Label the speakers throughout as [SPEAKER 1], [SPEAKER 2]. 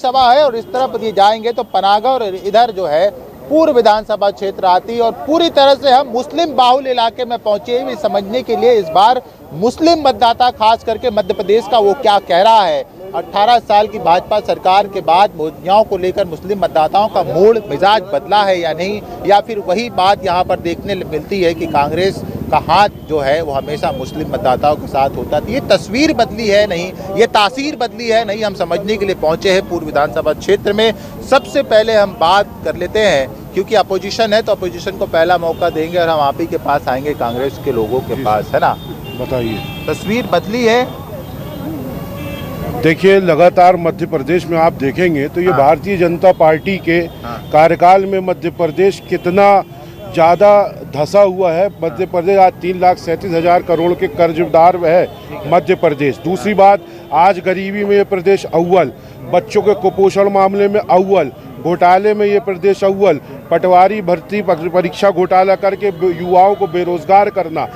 [SPEAKER 1] सभा है और इस तरफ ये जाएंगे तो पनागढ़ और इधर जो है पूर्व विधानसभा क्षेत्र आती है और पूरी तरह से हम मुस्लिम बाहुल इलाके में पहुंचे हैं समझने के लिए इस बार मुस्लिम मतदाता खास करके मध्य प्रदेश का वो क्या कह रहा है। 18 साल की भाजपा सरकार के बाद योजनाओं को लेकर मुस्लिम मतदाताओं का मूड मिजाज बदला है या नहीं, या फिर वही बात यहाँ पर देखने मिलती है कि कांग्रेस का हाथ जो है वो हमेशा मुस्लिम मतदाताओं के साथ होता था। ये तस्वीर बदली है नहीं, ये तासीर बदली है नहीं, हम समझने के लिए पहुंचे हैं पूर्व विधानसभा क्षेत्र में। सबसे पहले हम बात कर लेते हैं क्योंकि अपोजिशन है तो अपोजिशन को पहला मौका देंगे और हम आप ही के पास आएंगे कांग्रेस के लोगों के पास, है ना।
[SPEAKER 2] बताइए,
[SPEAKER 1] तस्वीर बदली है।
[SPEAKER 2] देखिए लगातार मध्य प्रदेश में आप देखेंगे तो ये भारतीय जनता पार्टी के कार्यकाल में मध्य प्रदेश कितना ज़्यादा धंसा हुआ है। मध्य प्रदेश आज 3,37,000 करोड़ के कर्जदार है मध्य प्रदेश। दूसरी बात, आज गरीबी में ये प्रदेश अव्वल, बच्चों के कुपोषण मामले में अव्वल, घोटाले में ये प्रदेश अव्वल, पटवारी भर्ती परीक्षा घोटाला करके युवाओं को बेरोजगार करना,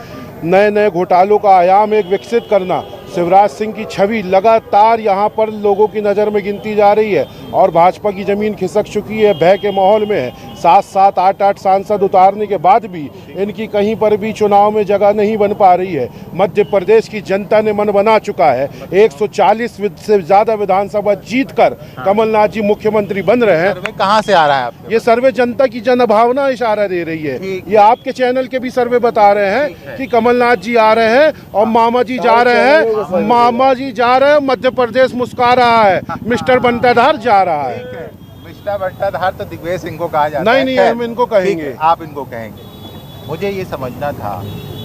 [SPEAKER 2] नए नए घोटालों का आयाम एक विकसित करना, शिवराज सिंह की छवि लगातार यहाँ पर लोगों की नज़र में गिनती जा रही है और भाजपा की ज़मीन खिसक चुकी है, भय के माहौल में है। 7-7, 8-8 सांसद उतारने के बाद भी इनकी कहीं पर भी चुनाव में जगह नहीं बन पा रही है। मध्य प्रदेश की जनता ने मन बना चुका है। 140 से ज़्यादा विधानसभा जीतकर कमलनाथ जी मुख्यमंत्री बन रहे हैं।
[SPEAKER 1] सर्वे कहाँ से आ रहा है आपके?
[SPEAKER 2] ये सर्वे जनता की जनभावना इशारा दे रही है। ये आपके चैनल के भी सर्वे बता रहे हैं कि कमलनाथ जी आ रहे हैं और मामा जी जा रहे हैं, मामा जी जा रहे हैं, मध्य प्रदेश मुस्कुरा रहा है, मिस्टर बंटाधार जा रहा है।
[SPEAKER 1] मिस्टर बंटाधार तो दिग्विजय सिंह को कहा जाता है।
[SPEAKER 2] नहीं, हम इनको कहेंगे,
[SPEAKER 1] आप इनको कहेंगे। मुझे ये समझना था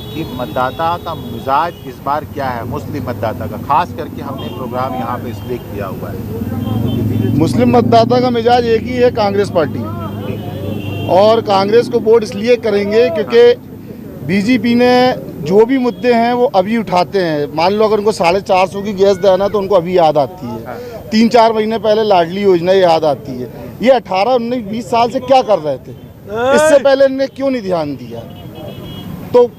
[SPEAKER 1] कि मतदाता का मिजाज इस बार क्या है, मुस्लिम मतदाता का, खास करके हमने प्रोग्राम यहाँ पे इसलिए किया हुआ है।
[SPEAKER 3] मुस्लिम मतदाता का मिजाज एक ही है, कांग्रेस पार्टी, और कांग्रेस को वोट इसलिए करेंगे क्योंकि बीजेपी ने जो भी मुद्दे हैं वो अभी उठाते हैं। मान लो अगर उनको 450 की गैस देना तो उनको अभी याद आती है, 3-4 महीने पहले लाडली योजना याद आती है। ये 18, 19, 20 साल से क्या कर रहे थे, इससे पहले इन्होंने क्यों नहीं ध्यान दिया। तो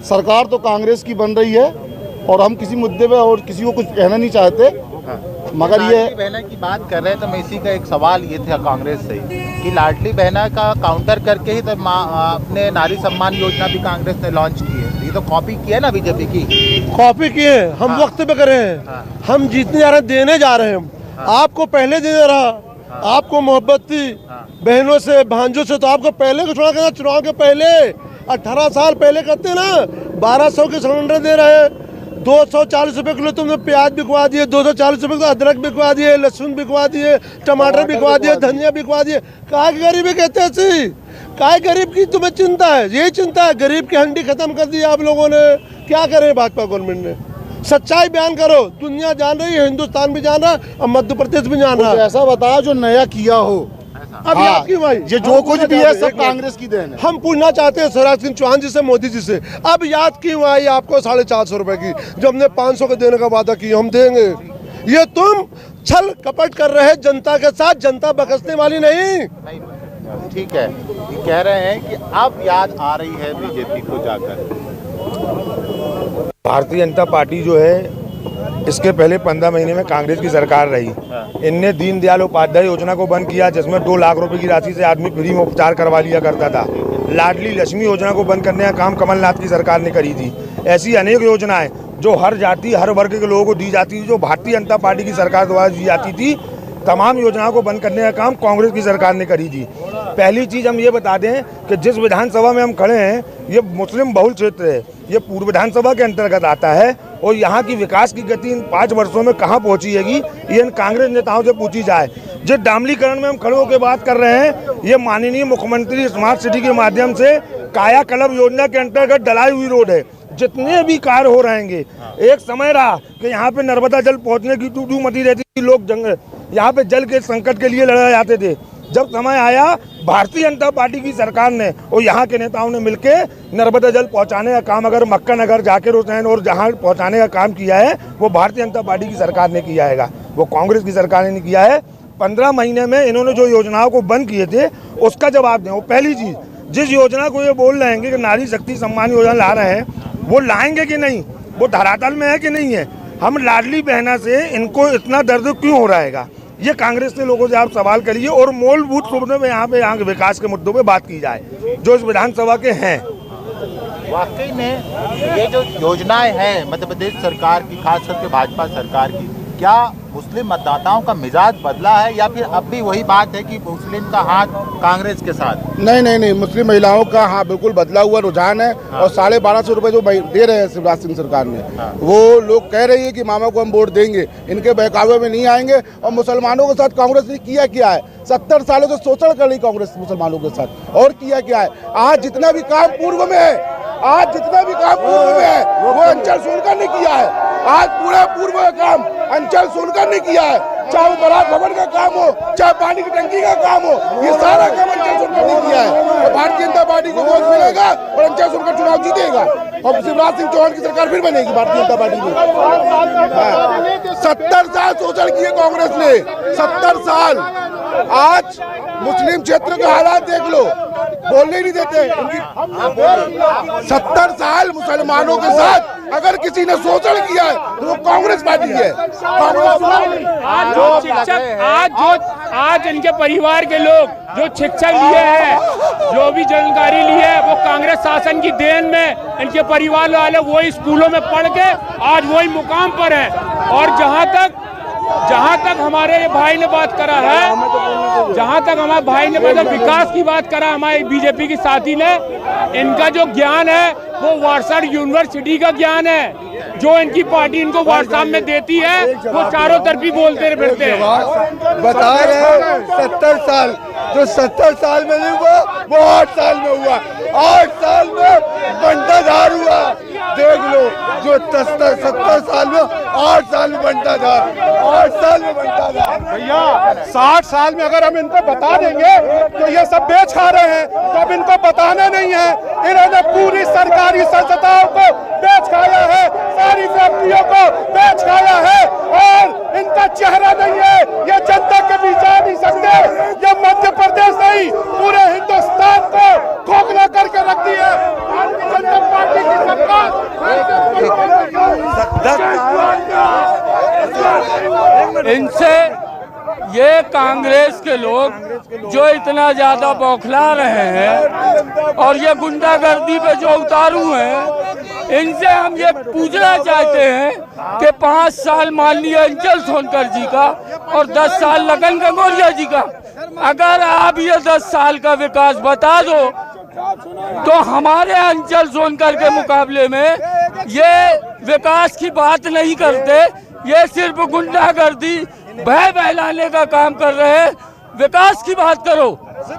[SPEAKER 3] सरकार तो कांग्रेस की बन रही है और हम किसी मुद्दे पे और किसी को कुछ कहना नहीं चाहते, मगर ये
[SPEAKER 1] बहना की बात कर रहे हैं तो मैं इसी का एक सवाल ये था कांग्रेस से कि लाडली बहना का काउंटर करके ही तो अपने नारी सम्मान योजना भी कांग्रेस ने लॉन्च की है। ये तो कॉपी की है ना बीजेपी की,
[SPEAKER 4] कॉपी की है। हम वक्त पे करे हैं, हम जीतने जा रहे हैं, देने जा रहे हैं। हम आपको पहले देने रहा, आपको मोहब्बत थी बहनों से, भांजों से, तो आपको पहले को छोड़ा करना। चुनाव के पहले 18 साल पहले करते ना, 1200 के सिलेंडर दे रहे हैं, 240 रुपये किलो तुमने प्याज बिकवा दिए, 240 रुपये किलो अदरक बिकवा दिए, लहसुन बिकवा दिए, टमाटर बिकवा दिए, धनिया बिकवा दिए। काहे की गरीबी कहते हैं ऐसी, काहे गरीब की तुम्हें चिंता है? यही चिंता है, गरीब की हंडी खत्म कर दी आप लोगों ने। क्या करे भाजपा गवर्नमेंट ने? सच्चाई बयान करो, दुनिया जान रही है, हिंदुस्तान भी जान रहा है और मध्य प्रदेश भी जान रहा है।
[SPEAKER 3] ऐसा बताओ जो नया किया हो।
[SPEAKER 4] अब याद की भाई,
[SPEAKER 3] ये जो कुछ भी है सब कांग्रेस की देन है।
[SPEAKER 4] हम पूछना चाहते हैं शिवराज सिंह चौहान जी से, मोदी जी से, अब याद क्यों आई आपको 450 रुपए की, जो हमने 500 के देने का वादा किया हम देंगे। ये तुम छल कपट कर रहे हैं जनता के साथ, जनता बकसने वाली नहीं।
[SPEAKER 1] ठीक है, ये कह रहे हैं कि अब याद आ रही है बीजेपी को जाकर।
[SPEAKER 5] भारतीय जनता पार्टी जो है इसके पहले 15 महीने में कांग्रेस की सरकार रही। इनने दीनदयाल उपाध्याय योजना को बंद किया जिसमें 2 लाख रुपए की राशि से आदमी फ्री में उपचार करवा लिया करता था। लाडली लक्ष्मी योजना को बंद करने का काम कमलनाथ की सरकार ने करी थी। ऐसी अनेक योजनाएं जो हर जाति हर वर्ग के लोगों को दी जाती थी, जो भारतीय जनता पार्टी की सरकार द्वारा दी जाती थी, तमाम योजनाओं को बंद करने का काम कांग्रेस की सरकार ने करी थी। पहली चीज़ हम ये बता दें कि जिस विधानसभा में हम खड़े हैं ये मुस्लिम बहुल क्षेत्र है, ये पूर्व विधानसभा के अंतर्गत आता है और यहाँ की विकास की गति इन 5 वर्षों में कहाँ पहुँची है ये इन कांग्रेस नेताओं से पूछी जाए। जिस डामलीकरण में हम खड़े होकर बात कर रहे हैं, ये माननीय मुख्यमंत्री स्मार्ट सिटी के माध्यम से कायाकल्प योजना के अंतर्गत डलाई हुई रोड है। जितने भी कार्य हो रहेंगे, एक समय रहा कि यहाँ पे नर्मदा जल पहुँचने की टू मची रहती थी, लोग यहाँ पे जल के संकट के लिए लड़ाए जाते थे। जब समय आया भारतीय जनता पार्टी की सरकार ने और यहाँ के नेताओं ने मिलके नर्मदा जल पहुँचाने का काम, अगर मक्का नगर जाकिर हुसैन और जहाँ पहुँचाने का काम किया है वो भारतीय जनता पार्टी की सरकार ने किया है, वो कांग्रेस की सरकार ने नहीं किया है। 15 महीने में इन्होंने जो योजनाओं को बंद किए थे उसका जवाब दें। वो पहली चीज़, जिस योजना को ये बोल रहे हैं कि नारी शक्ति सम्मान योजना ला रहे हैं, वो लाएंगे कि नहीं, वो धरातल में है कि नहीं है। हम लाडली बहना से इनको इतना दर्द क्यों हो रहा है? ये कांग्रेस के लोगों से आप सवाल करिए और मूलभूत मुद्दों में यहाँ के विकास के मुद्दों पे बात की जाए जो इस विधानसभा के हैं।
[SPEAKER 1] वाकई में ये जो योजनाएं हैं मध्य प्रदेश सरकार की, खास करके भाजपा सरकार की, क्या मुस्लिम मतदाताओं का मिजाज बदला है या फिर अब भी वही बात है कि मुस्लिम का हाथ कांग्रेस के साथ?
[SPEAKER 3] नहीं, मुस्लिम महिलाओं का हाँ बिल्कुल बदला हुआ रुझान है। और 1250 रुपए जो दे रहे हैं शिवराज सिंह सरकार में, वो लोग कह रही है कि मामा को हम वोट देंगे, इनके बहकावे में नहीं आएंगे। और मुसलमानों के साथ कांग्रेस ने किया क्या है? 70 सालों से शोषण कर रही कांग्रेस मुसलमानों के साथ, और किया क्या है? आज जितना भी काम पूर्व में है, वो अंचल सोनकर ने किया है। आज पूरा पूर्व का काम अंचल सोनकर ने किया है। चाहे वो बरात भवन का काम हो, चाहे पानी की टंकी का काम हो, ये सारा काम अंचल सोनकर ने किया है। और भारतीय जनता पार्टी को वोट मिलेगा और अंचल सोनकर चुनाव जीतेगा और शिवराज सिंह चौहान की सरकार फिर बनेगी भारतीय जनता पार्टी में। 70 साल शोषण किए कांग्रेस ने, 70 साल। आज मुस्लिम क्षेत्र के हालात देख लो, बोलने नहीं देते। 70 साल मुसलमानों के साथ अगर किसी ने शोषण किया है तो वो कांग्रेस पार्टी है।
[SPEAKER 6] आज इनके परिवार के लोग जो शिक्षा लिए हैं, जो भी जानकारी ली है, वो कांग्रेस शासन की देन में इनके परिवार वाले वही स्कूलों में पढ़ के आज वही मुकाम पर है। और जहाँ तक हमारे भाई ने बात करा है, जहाँ तक हमारे भाई ने मतलब विकास की बात करा, हमारे बीजेपी की साथी ने, इनका जो ज्ञान है वो वारसाड यूनिवर्सिटी का ज्ञान है। जो इनकी पार्टी इनको व्हाट्सएप में देती है वो चारों तरफ ही बोलते फिरते हैं।
[SPEAKER 3] बता रहे 70 साल, जो 70 साल में नहीं हुआ वो 8 साल में हुआ। 8 साल में बंटाधार हुआ। देख लो, जो 70 साल में 8 साल में बंटाधार, 8 साल में बंटाधार।
[SPEAKER 2] भैया 60 साल में अगर हम इनको बता देंगे तो ये सब बेच खा रहे हैं, तो अब इनको बताना नहीं है। इन्होंने पूरी सरकारी संस्थाओं को बेच खाया है, सारी फैक्ट्रियों को बेच खाया है और इनका चेहरा नहीं है। ये जनता के बीच जा नहीं सकते। ये मध्य प्रदेश नहीं, पूरे हिंदुस्तान को खोखला करके रख दी है भारतीय जनता पार्टी की सरकार।
[SPEAKER 6] इनसे ये कांग्रेस के लोग जो इतना ज्यादा बौखला रहे हैं और ये गुंडागर्दी पे जो उतारू हैं, इनसे हम ये पूछना चाहते हैं कि 5 साल माननीय अंचल सोनकर जी का और 10 साल लखन गंगोरिया जी का, अगर आप ये 10 साल का विकास बता दो तो हमारे अंचल सोनकर के मुकाबले में ये विकास की बात नहीं करते। ये सिर्फ गुंडागर्दी, भय बहलाने का काम कर रहे हैं। विकास की बात करो,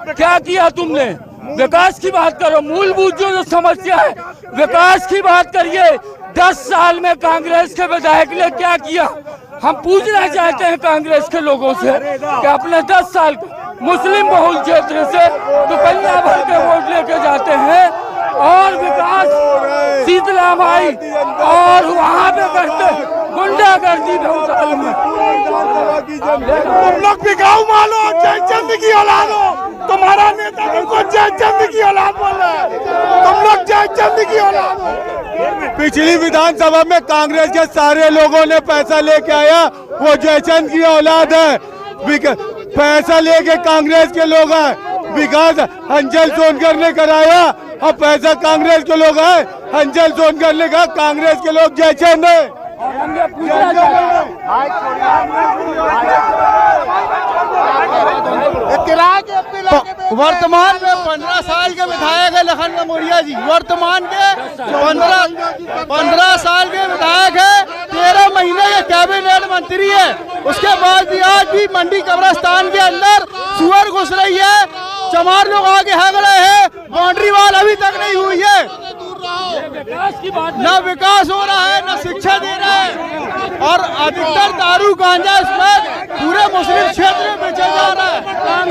[SPEAKER 6] क्या किया तुमने? विकास की बात करो, मूलभूत जो समस्या है विकास की बात करिए। 10 साल में कांग्रेस के विधायक ने क्या किया? हम पूछना चाहते हैं कांग्रेस के लोगों से कि अपने 10 साल मुस्लिम बहुल क्षेत्र से दुपहिया भर के वोट लेके जाते हैं और विकास शीतला माई और वहाँ पे करते गुंडागर्दी बहुत में।
[SPEAKER 2] तुम लोग बिकाऊ मानो, जयचंद की औलाद हो। तुम्हारा नेता तुमको जयचंद की औलाद बोल रहा है। तुम लोग जयचंद की औलाद हो।
[SPEAKER 4] पिछली विधानसभा में कांग्रेस के सारे लोगों ने पैसा लेके आया, वो जयचंद की औलाद है। पैसा लेके कांग्रेस के लोग हैं, विकास अंचल सोनकर ने कराया और पैसा कांग्रेस के लोग हैं। अंचल सोनकर ने कहा कांग्रेस के लोग जयचंद है।
[SPEAKER 3] वर्तमान में 15 साल के विधायक है लखन गंगोरिया जी। वर्तमान के 15 साल के विधायक है, 13 महीने के कैबिनेट मंत्री है। उसके बाद भी आज भी मंडी कब्रिस्तान के अंदर सुअर घुस रही है, चमार लोग आगे भाग रहे हैं, बाउंड्री वॉल अभी तक नहीं हुई है। न विकास हो रहा है, न शिक्षा दे रहा है और अधिकतर दारू गांजा इसमें पूरे मुस्लिम क्षेत्र में बेचा जा रहा है।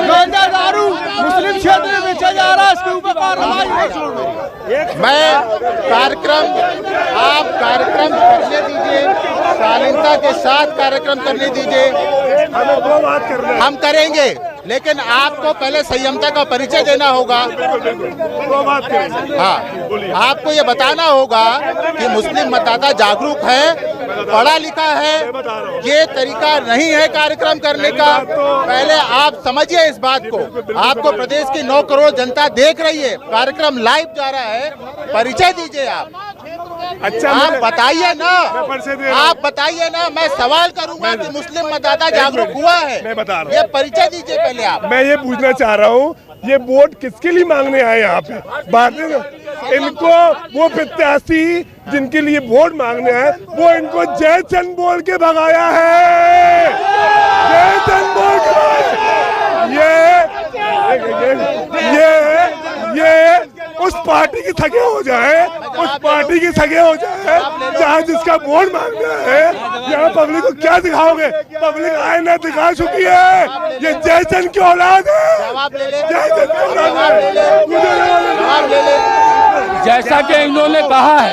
[SPEAKER 3] गांजा दारू मुस्लिम क्षेत्र में बेचा जा रहा है, इसके ऊपर कार्रवाई हो।
[SPEAKER 1] मैं आप कार्यक्रम करने दीजिए, शालीनता के साथ कार्यक्रम करने दीजिए। हम करेंगे, लेकिन आपको पहले संयमता का परिचय देना होगा। हाँ, आपको ये बताना होगा कि मुस्लिम मतदाता जागरूक है पढ़ा लिखा है, ये तरीका नहीं है कार्यक्रम करने का। पहले आप समझिए इस बात को, आपको प्रदेश की 9 करोड़ जनता देख रही है, कार्यक्रम लाइव जा रहा है, परिचय दीजिए आप।
[SPEAKER 2] अच्छा,
[SPEAKER 1] आप बताइए ना, आप बताइए ना, मैं सवाल करूंगा कि मुस्लिम मतदाता जागरूक हुआ है?
[SPEAKER 2] मैं बता रहा हूं।
[SPEAKER 1] ये परिचय दीजिए पहले आप।
[SPEAKER 2] मैं ये पूछना चाह रहा हूँ, ये वोट किसके लिए मांगने आए यहाँ पे? बात है ना, इनको वो प्रत्याशी जिनके लिए वोट मांगने आए, वो इनको जय चंद बोल के भगाया है, जय चंद बोल के ये उस पार्टी की सगे हो जाए, उस पार्टी की सगे हो जाए जहाँ जिसका वोट मांगना है। यहाँ पब्लिक को क्या दिखाओगे? पब्लिक आईना दिखा चुकी है, ये जय चंद की औलाद है, जय चंद की औलाद है।
[SPEAKER 6] जैसा कि इन्होंने कहा है,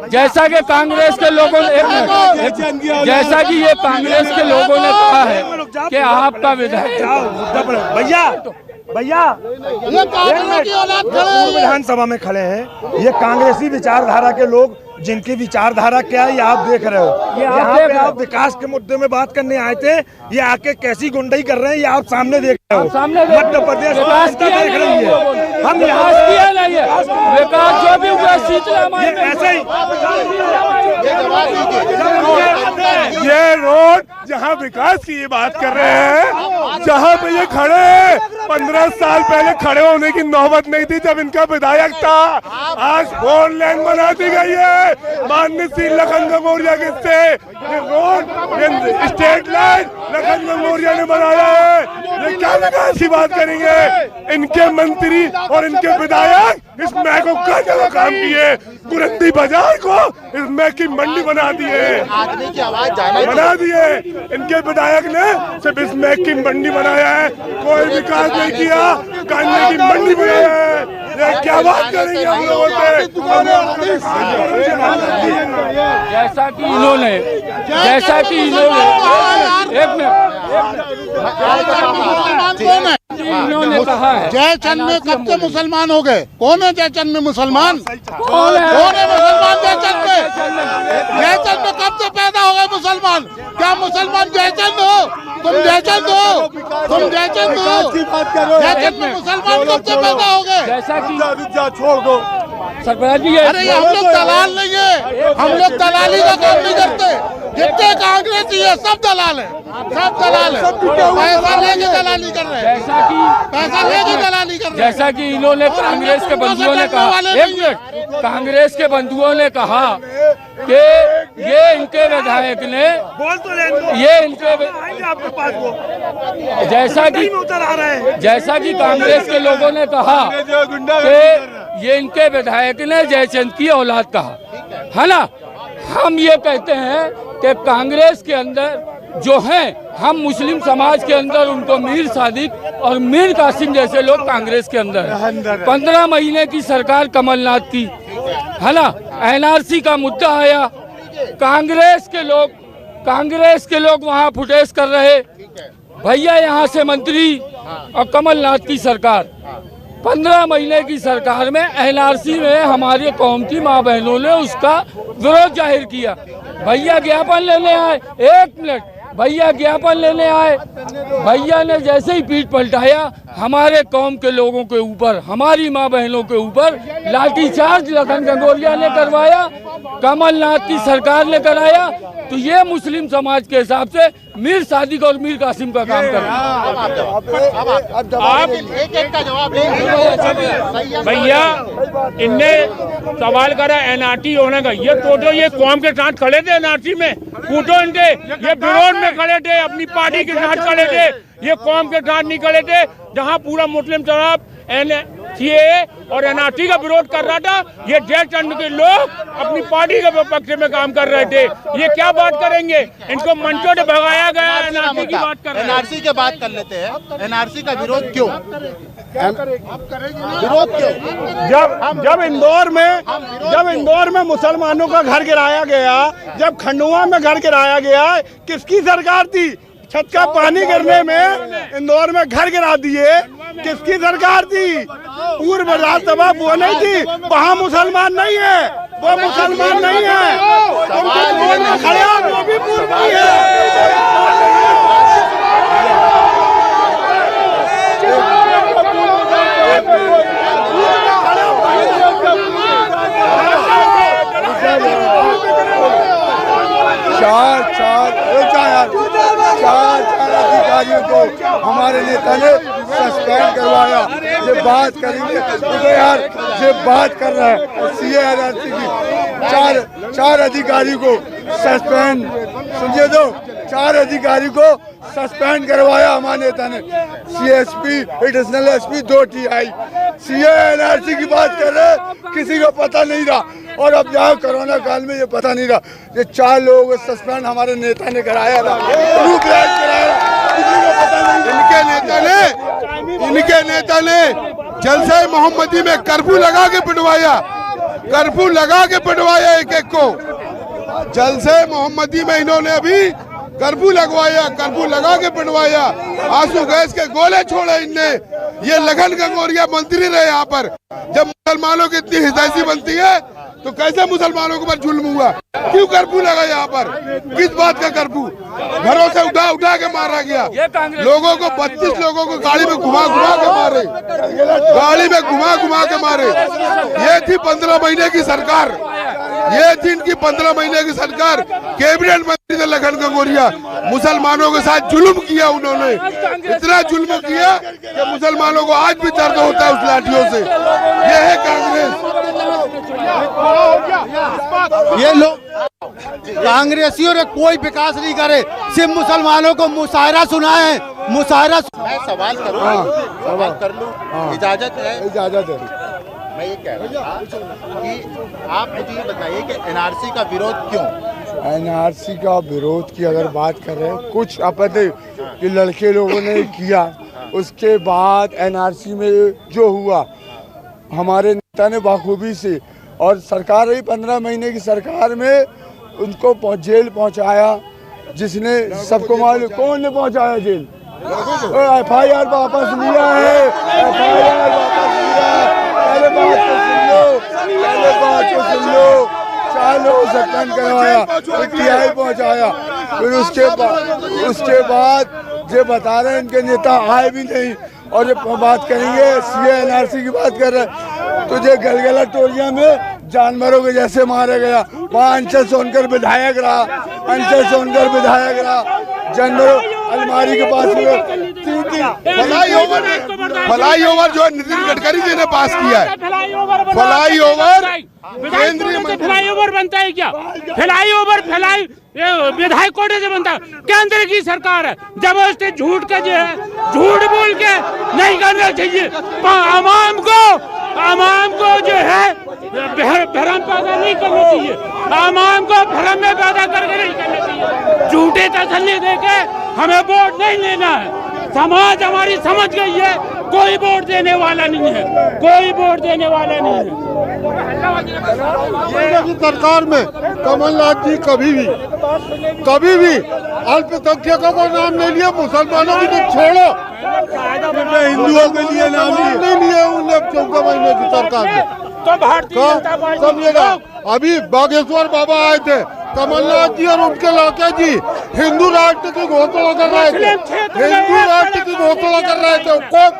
[SPEAKER 6] जैसा कि कांग्रेस के लोगों ने, जैसा कि ये कांग्रेस के लोगों ने कहा है कि आपका विधायक
[SPEAKER 5] भैया विधानसभा में खड़े हैं, ये कांग्रेसी विचारधारा के लोग, जिनकी विचारधारा क्या है ये आप देख रहे हो। यहाँ पे आप विकास के मुद्दे में बात करने आए थे, ये आके कैसी गुंडाई कर रहे हैं ये आप सामने देख रहे हो। मध्य प्रदेश विकास का देख रही है, हम यहाँ
[SPEAKER 6] किया नहीं है विकास जो भी हुआ शीतला माई में
[SPEAKER 5] ऐसे ही
[SPEAKER 2] ये रोड जहाँ विकास की ये बात कर रहे हैं, जहाँ पे ये खड़े 15 साल पहले खड़े होने की नौबत नहीं थी जब इनका विधायक था। आज 4 लेन बना दी गई है माननीय श्री लखन गंगोरिया के से। ये रोड, ये स्टेट लाइन लखन गंगोरिया ने बनाया है। ये क्या विकास की बात करेंगे? इनके मंत्री और इनके विधायक इस मैक को क्या जगह काम किए, कुरंदी बाजार को इस मैक की मंडी बना दी है,
[SPEAKER 1] आदमी की आवाज
[SPEAKER 2] बना दिए। इनके विधायक ने सिर्फ इस मैक की मंडी बनाया है, कोई विकास नहीं किया, गन्ने की मंडी बनाया है। ये क्या बात करेंगे हम लोगों से?
[SPEAKER 6] जैसा कि इन्होंने एक मिनट इन्होंने कहा है,
[SPEAKER 7] जय चंद में कब से मुसलमान हो गए? कौन है जय चंद में मुसलमान?
[SPEAKER 6] कौन है
[SPEAKER 7] मुसलमान जय चंद में? जय चंद में कब से पैदा हो गए मुसलमान? क्या मुसलमान जय चंद हो? तुम जय चंद हो? तुम जय चंद हो? जय चंद में मुसलमान कब से पैदा हो गए?
[SPEAKER 6] जैसा कि छोड़ दो सरपंच जी,
[SPEAKER 7] अरे हम लोग दलाल नहीं है, हम लोग दलाली का काम नहीं करते। जितने कांग्रेसी है सब दलाल है, सब दलाल है, पैसा लेके दलाली कर रहे हैं, पैसा लेके दलाली कर रहे हैं।
[SPEAKER 6] जैसा कि इन्होंने कांग्रेस के बंधुओं ने कहा, एक मिनट, कांग्रेस के बंधुओं ने कहा कि ये इनके विधायक ने ये इनके
[SPEAKER 5] आपके पास वो
[SPEAKER 6] जैसा कि कांग्रेस के लोगों ने कहा कि ये इनके विधायक ने जयचंद की औलाद कहा है ना। हम ये कहते हैं कि कांग्रेस के अंदर जो हैं, हम मुस्लिम समाज के अंदर उनको मीर सादिक और मीर कासिम जैसे लोग कांग्रेस के अंदर हैं। 15 महीने की सरकार कमलनाथ की है ना, एनआरसी का मुद्दा आया, कांग्रेस के लोग वहाँ फुटेज कर रहे, भैया यहाँ से मंत्री और कमलनाथ की सरकार। 15 महीने की सरकार में एनआरसी में हमारे कौम की माँ बहनों ने उसका विरोध जाहिर किया। भैया ज्ञापन लेने आए, एक मिनट, भैया ज्ञापन लेने आए, भैया ने जैसे ही पीठ पलटाया हमारे कौम के लोगों के ऊपर, हमारी माँ बहनों के ऊपर लाठीचार्ज लखन गंगोरिया ने करवाया, कमलनाथ की सरकार ने कराया। तो ये मुस्लिम समाज के हिसाब से मीर सादिक और मीर कासिम का काम कर रहे हैं।
[SPEAKER 1] आप एक का जवाब
[SPEAKER 8] भैया इनने सवाल करा एनआरसी होने का, ये टोटो ये कौम के साथ खड़े थे एनआरसी में, कूटो इनके, ये विरोध में खड़े थे, अपनी पार्टी के साथ खड़े थे, ये कौम के साथ नहीं खड़े थे। जहाँ पूरा मुस्लिम समाज सीएए और एनआरसी का विरोध कर रहा था, ये जय चंद के लोग अपनी पार्टी के पक्ष में काम कर रहे थे। ये क्या बात करेंगे? इनको मंचों से भगाया गया, एनआरसी की बात कर रहे हैं।
[SPEAKER 1] एनआरसी की बात कर लेते हैं। एनआरसी का विरोध क्यों? विरोध क्यों?
[SPEAKER 7] जब इंदौर में मुसलमानों का घर गिराया गया, जब खंडवा में घर गिराया गया, किसकी सरकार थी? छत का पानी गिरने में इंदौर में घर गिरा दिए, किसकी सरकार थी? पूर्व राज्यसभा वो नहीं थी, वहाँ मुसलमान नहीं है,
[SPEAKER 4] वो मुसलमान नहीं है।
[SPEAKER 1] सवाल ये नहीं
[SPEAKER 4] खड़े हो, वो भी पूछ रही है।
[SPEAKER 5] चार अधिकारियों को हमारे नेता ने सस्पेंड करवाया। ये बात करेंगे तो यार ये बात कर रहा है CANRC की चार अधिकारी को सस्पेंड, सुनिए तो 4 अधिकारी को सस्पेंड करवाया हमारे नेता ने। CSP, additional SP, 2 TI। CANRC की बात कर रहे, किसी को पता नहीं रहा। और अब यहाँ कोरोना काल में ये पता नहीं रहा, ये 4 लोगों को सस्पेंड हमारे नेता ने कराया था, ग्रुप राज कराया, किसी को पता नहीं।
[SPEAKER 7] इनके नेता ने जलसे मोहम्मदी में कर्फ्यू लगा के पिटवाया, कर्फ्यू लगा के पिटवाया एक एक को। जलसे मोहम्मदी में इन्होंने अभी कर्फ्यू लगवाया, कर्फ्यू लगा के पिटवाया, आंसू गैस के गोले छोड़े इनने। ये लगन गंगोरिया मंत्री रहे यहाँ पर। जब मुसलमानों की इतनी हितैषी बनती है तो कैसे मुसलमानों के ऊपर जुल्म हुआ? क्यों कर्फ्यू लगा यहाँ पर? किस बात का कर्फ्यू? घरों से उठा के मारा गया लोगों को। 32 लोगों को गाड़ी में घुमा के मारे, गाड़ी में घुमा के मारे। ये थी 15 महीने की सरकार, ये थी इनकी 15 महीने की सरकार। कैबिनेट मंत्री थे लगन गंगोरिया, मुसलमानों के साथ जुल्म किया उन्होंने, इतना जुल्म किया कि मुसलमानों को आज भी दर्द होता है उस लाठियों से। ये है कांग्रेस।
[SPEAKER 3] ये लोग कांग्रेसियों ने कोई विकास नहीं करे, सिर्फ मुसलमानों को मुशायरा सुनाए। मुशायरा
[SPEAKER 1] मैं सवाल करूँ, सवाल कर लूँ, इजाजत है?
[SPEAKER 5] इजाजत है।
[SPEAKER 1] मैं ये कह रहा था कि आप मुझे ये बताइए कि NRC का विरोध क्यों?
[SPEAKER 5] NRC का विरोध की अगर बात कर रहे हैं, कुछ आपत्ति कि लड़के लोगों ने किया, उसके बाद NRC में जो हुआ हमारे नेता ने बाखूबी से, और सरकार रही 15 महीने की सरकार में उनको जेल पहुंचाया, जिसने सबको मालूम कौन ने पहुंचाया जेल। FIR वापस लिया है, FIR वापस लिया है। पहले बात तो सुन लो, 4 लोगों से सस्पेंड करवाया, TI पहुंचाया, फिर उसके बाद ये बता रहे हैं इनके नेता आए भी नहीं। और ये बात करेंगे CANRC की बात कर रहे हैं, तो ये गलगला टोलिया में जानवरों के जैसे मारा गया। वहाँ अंशल सोनकर विधायक रहा, जानवरों अलमारी के पास
[SPEAKER 7] फ्लाईओवर जो नितिन गडकरी जी ने पास किया है, फ्लाईओवर केंद्रीय
[SPEAKER 8] फ्लाईओवर बनता है क्या? फ्लाईओवर विधायक कोटे से बनता है? केंद्र की सरकार है, जबरदस्ती झूठ का जो है, झूठ बोल के नहीं करना चाहिए। आवाम को जो है भ्रम पैदा नहीं करना चाहिए, आवाम को भ्रम में पैदा करके नहीं करना चाहिए। झूठे तसल्ली देके हमें वोट नहीं लेना है। समाज हमारी समझ गई है, कोई वोट देने वाला नहीं है, कोई वोट देने वाला नहीं है।
[SPEAKER 7] सरकार में कमलनाथ जी कभी भी अल्पसंख्यकों को नाम नहीं लिया, मुसलमानों की तो छोड़ो, हिंदुओं के लिए नाम नहीं लिए उन्हें 14 महीने की सरकार में।
[SPEAKER 8] तो भारतीय जनता पार्टी
[SPEAKER 7] समझेगा, अभी बागेश्वर बाबा आए थे, कमलनाथ जी और उनके लड़के जी हिंदू राष्ट्र की घोषणा कर रहे थे,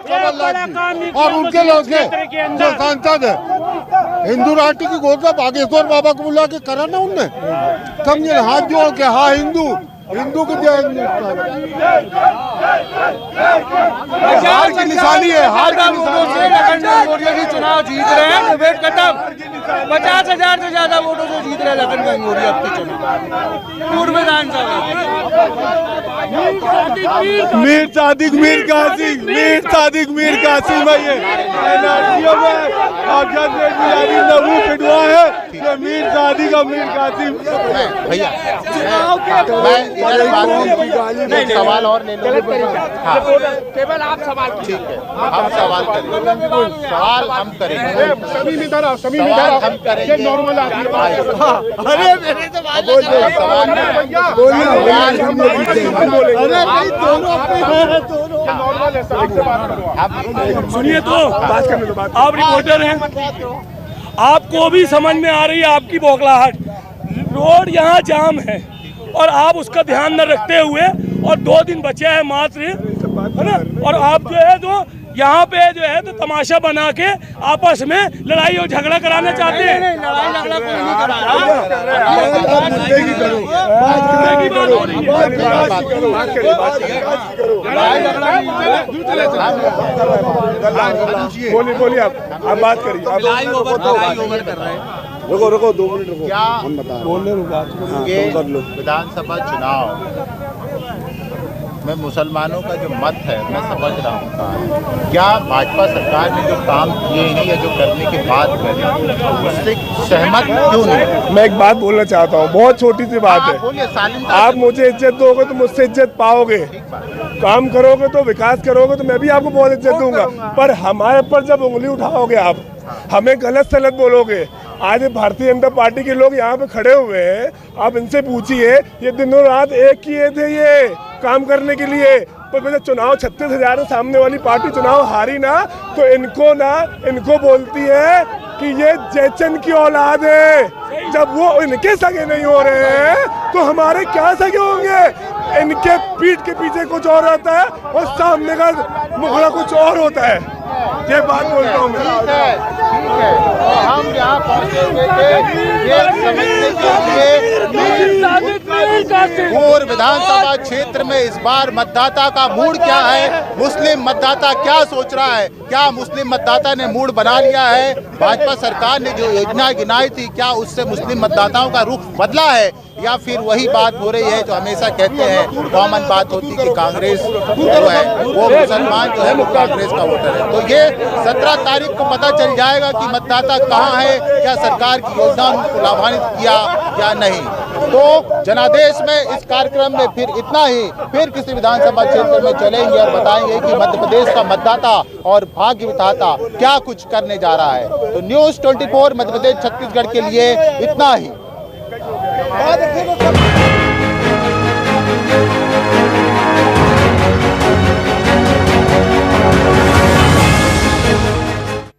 [SPEAKER 7] कमलनाथ जी और उनके लड़के जो सांसद है, हिंदू राष्ट्र की घोषणा बागेश्वर बाबा को बुला के करा ना उनने। समझे, हाथ जोड़ के, हाँ हिंदू की हार की निशानी है, हार की निशानी।
[SPEAKER 6] चुनाव जीत रहे हैं, डिबेट खत्म। 50,000 से ज्यादा वोटों से जीत रहे हैं लगन गंगोरिया अब के चुनाव पूर्व विधानसभा।
[SPEAKER 4] मीर सादिक मीर कासिम है ये नबू पिटवा है, ये मीर सादिक और मीर कासिम।
[SPEAKER 1] भैया मैं इधर बात नहीं, सवाल और ले लो। हाँ,
[SPEAKER 8] केवल आप सवाल
[SPEAKER 1] ठीक है, हम सवाल करेंगे, सवाल हम करेंगे, हम करेंगे नॉर्मल।
[SPEAKER 3] अरे मेरे तो
[SPEAKER 8] सुनिए तो, आप रिपोर्टर हैं,
[SPEAKER 9] आपको भी समझ में आ रही है आपकी बौखलाहट। रोड यहाँ जाम है और आप उसका ध्यान न रखते हुए, और 2 दिन बचे हैं मात्र, है ना, और आप जो है तो यहाँ पे जो है तो तमाशा बना के आपस में लड़ाई और झगड़ा कराना चाहते हैं। लड़ाई झगड़ा कोई नहीं करा
[SPEAKER 2] बोलिए बोलिए आप बात करिए। रुको 2 मिनट रुको।
[SPEAKER 1] क्या ये विधानसभा चुनाव में मुसलमानों का जो मत है मैं समझ रहा हूँ, क्या भाजपा सरकार ने जो काम किए हैं या जो करने की बात कर रही है उससे सहमत क्यों नहीं?
[SPEAKER 2] मैं एक बात बोलना चाहता हूँ, बहुत छोटी सी बात है।
[SPEAKER 1] बोलिए सालिम।
[SPEAKER 2] आप मुझे इज्जत दोगे तो मुझसे इज्जत पाओगे, काम करोगे तो विकास करोगे तो मैं भी आपको बहुत इज्जत दूंगा, पर हमारे पर जब उंगली उठाओगे आप, हमें गलत सलत बोलोगे। आज भारतीय जनता पार्टी के लोग यहाँ पे खड़े हुए हैं, आप इनसे पूछिए, ये दिनों रात एक किए थे ये काम करने के लिए, पर जब चुनाव 36,000 सामने वाली पार्टी चुनाव हारी ना, तो इनको बोलती है कि ये जयचंद की औलाद है। जब वो इनके सगे नहीं हो रहे हैं तो हमारे क्या सगे होंगे? इनके पीठ के पीछे कुछ और होता है और सामने का मुखड़ा कुछ और होता है। ये बात बोलता हूँ मैं।
[SPEAKER 1] ठीक है, तो हम यहाँ पहुँचे हुए थे ये समझने के लिए पूर्व विधानसभा क्षेत्र में इस बार मतदाता का मूड क्या है, मुस्लिम मतदाता क्या सोच रहा है, क्या मुस्लिम मतदाता ने मूड बना लिया है? भाजपा सरकार ने जो योजना गिनाई थी क्या उससे मुस्लिम मतदाताओं का रुख बदला है, या फिर वही बात हो रही है जो हमेशा कहते हैं कॉमन बात होती कि कांग्रेस जो है वो मुसलमान जो है वो कांग्रेस का वोटर है? तो ये 17 तारीख को पता चल जाएगा कि मतदाता कहाँ है, क्या सरकार की योजना उनको लाभान्वित किया या नहीं। तो जनादेश में इस कार्यक्रम में फिर इतना ही, फिर किसी विधानसभा क्षेत्र में चलेंगे और बताएंगे कि मध्य प्रदेश का मतदाता और भाग्य विधाता क्या कुछ करने जा रहा है। तो न्यूज़ 24 मध्य प्रदेश छत्तीसगढ़ के लिए इतना ही।